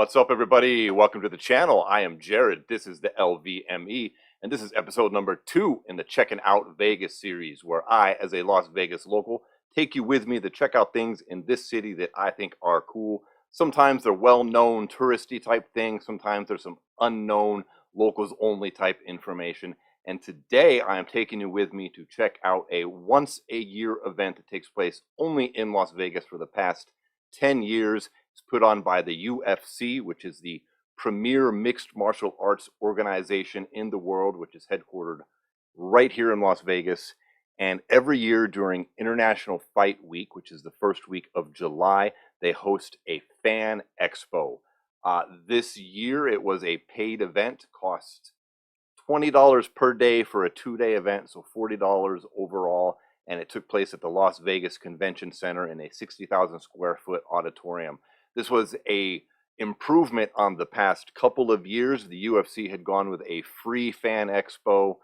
What's up, everybody? Welcome to the channel. I am Jared. This is the LVME, and this is episode number 2 in the Checkin Out Vegas series, where I, as a Las Vegas local, take you with me to check out things in this city that I think are cool. Sometimes they're well-known, touristy type things. Sometimes there's some unknown, locals-only type information. And today I am taking you with me to check out a once-a-year event that takes place only in Las Vegas for the past 10 years. It's put on by the UFC, which is the premier mixed martial arts organization in the world, which is headquartered right here in Las Vegas. And every year during International Fight Week, which is the first week of July, they host a fan expo. This year it was a paid event, cost $20 per day for a 2-day event, so $40 overall. And it took place at the Las Vegas Convention Center in a 60,000 square foot auditorium. This was a improvement on the past couple of years. The UFC had gone with a free fan expo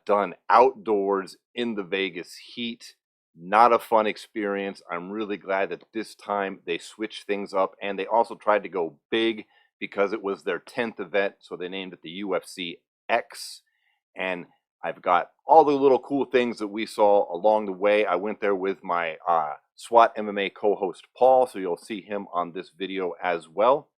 done outdoors in the Vegas heat. Not a fun experience. I'm really glad that this time they switched things up, and they also tried to go big because it was their 10th event, so they named it the UFC X. And I've got all the little cool things that we saw along the way. I went there with my SWAT MMA co-host Paul, so you'll see him on this video as well.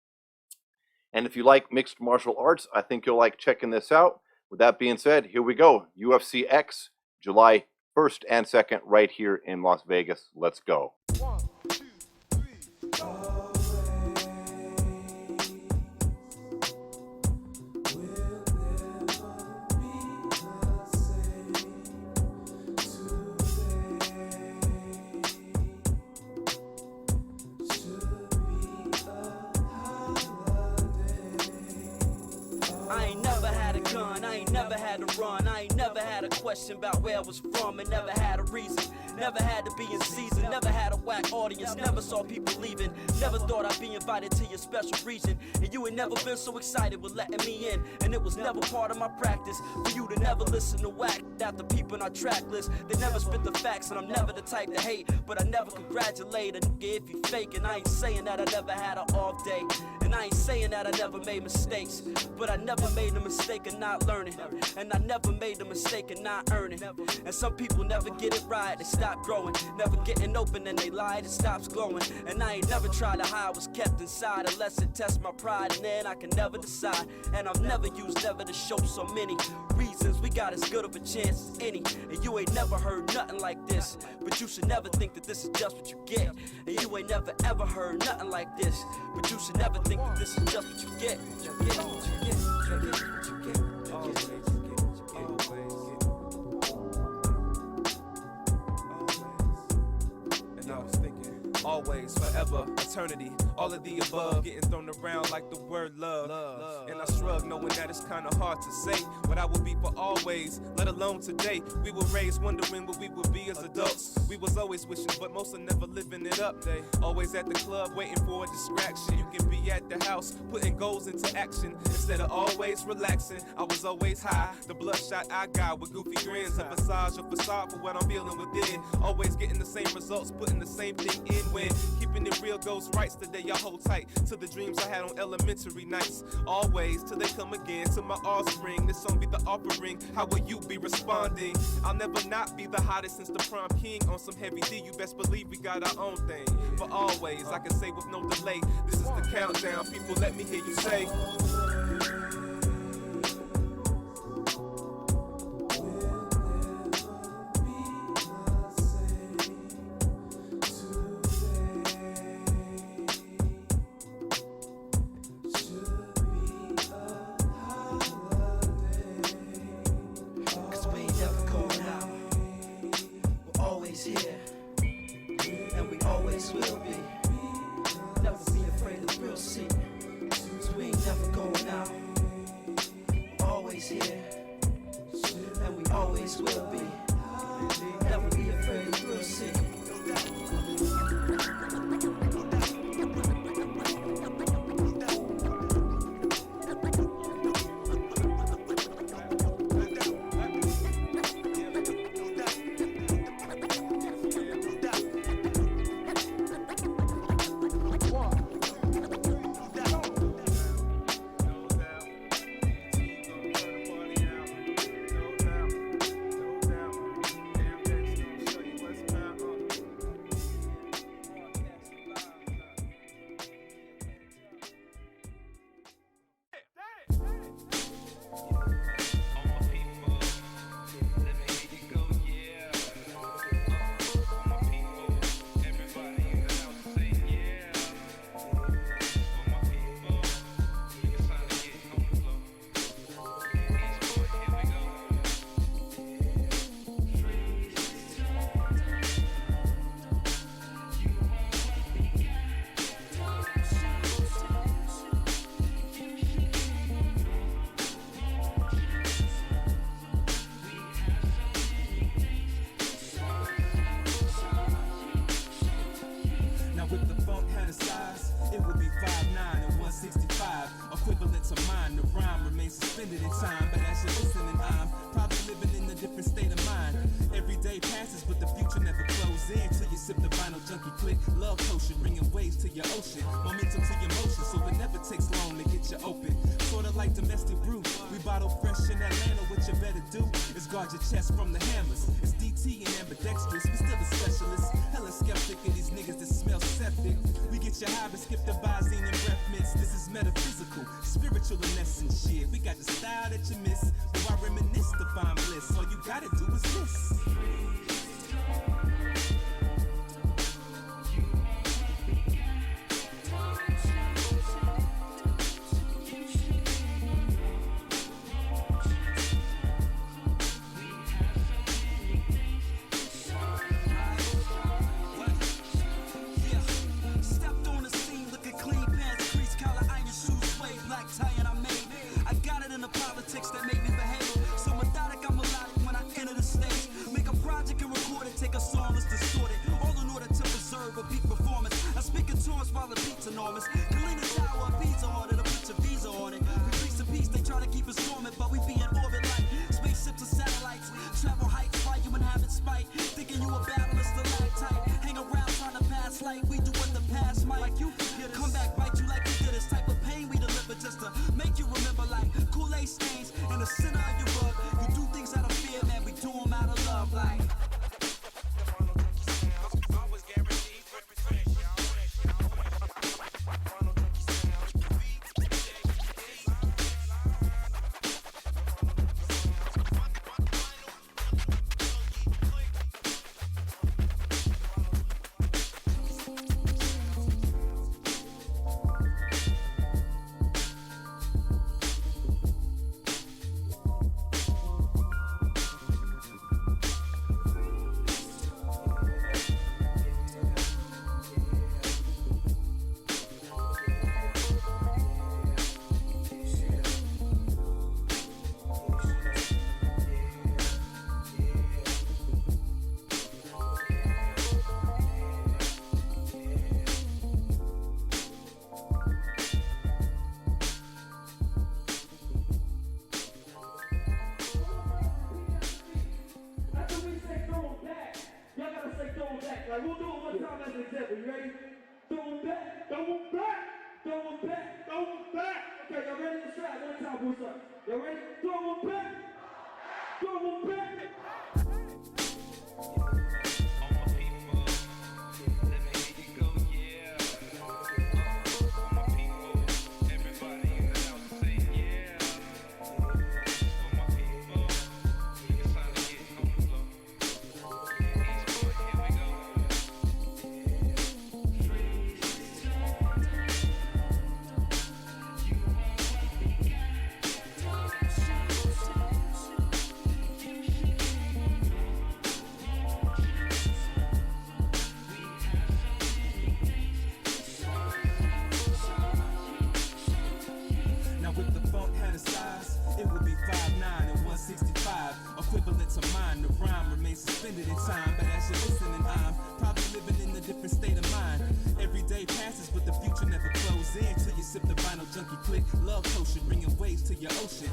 And if you like mixed martial arts, I think you'll like checking this out. With that being said, here we go. UFC X, July 1st and 2nd, right here in Las Vegas. Let's go. 1, 2, 3. I ain't never had a gun, I ain't never had to run, I ain't never had a question about where I was from, and never had a reason, never had to be in season, never had a whack audience, never saw people leaving, never thought I'd be invited to your special region, and you ain't never been so excited with letting me in, and it was never part of my practice for you to never listen to whack after people on our track list. They never spit the facts, and I'm never the type to hate, but I never congratulate a nigga if you fake, and I ain't saying that I never had an off day, and I ain't saying that I never made mistakes, but I never made the mistake of not learning, and I never made the mistake of not earning. And some people never get it right, they stop growing, never getting open, and they lie, it stops glowing. And I ain't never tried to hide what's kept inside unless it tests my pride, and then I can never decide. And I've never used never to show so many reasons we got as good of a chance as any. And you ain't never heard nothing like this, but you should never think that this is just what you get. And you ain't never ever heard nothing like this, but you should never think that this is just what you get. You get what you get. Always, forever, eternity, all of the above, getting thrown around like the word love. And I shrug, knowing that it's kind of hard to say what I would be for always, let alone today. We were raised wondering what we would be as adults. We was always wishing, but most are never living it up. They always at the club waiting for a distraction. You can be at the house putting goals into action instead of always relaxing. I was always high, the bloodshot I got with goofy grins, a facade for what I'm feeling within. Always getting the same results, putting the same thing in. When keeping it real goes right, today I hold tight to the dreams I had on elementary nights. Always till they come again to my offspring. This song be the offering. How will you be responding? I'll never not be the hottest since the prom king on some heavy D. You best believe we got our own thing. For always, I can say with no delay, this is the countdown. People, let me hear you say. Here, and we always will be. Never be afraid of the real seat, 'cause we ain't never going out. We're always here, and we always will be. Never be afraid of the real seat. it would be 5'9" and 165, equivalent to mine. The rhyme remains suspended in time, but as you're listening, I'm probably living in a different state of mind. Every day passes, but the future never closes in till you sip the vinyl junkie click. Love potion, bringing waves to your ocean, momentum to your motion, so it never takes long to get you open. Sorta like domestic brew, we bottle fresh in Atlanta. What you better do is guard your chest from the hammers. It's DT and ambidextrous, we still a specialist. Hella skeptic of these niggas that smell septic. We get you high but skip the Visine and breath mints. This is metaphysical, spiritual in essence shit. We got the style that you miss, but I reminisce to find bliss. All you gotta do is this. Like, we'll do it one time as an example. You ready? Throw them back, throw them back, throw them back, throw them back. Okay, y'all ready to try? One time, what's up? Y'all ready? Throw them back, throw them back. Equivalent to mine, the rhyme remains suspended in time. But as you're listening, I'm probably living in a different state of mind. Every day passes, but the future never closes in till you sip the vinyl junkie click. Love potion, bringing waves to your ocean.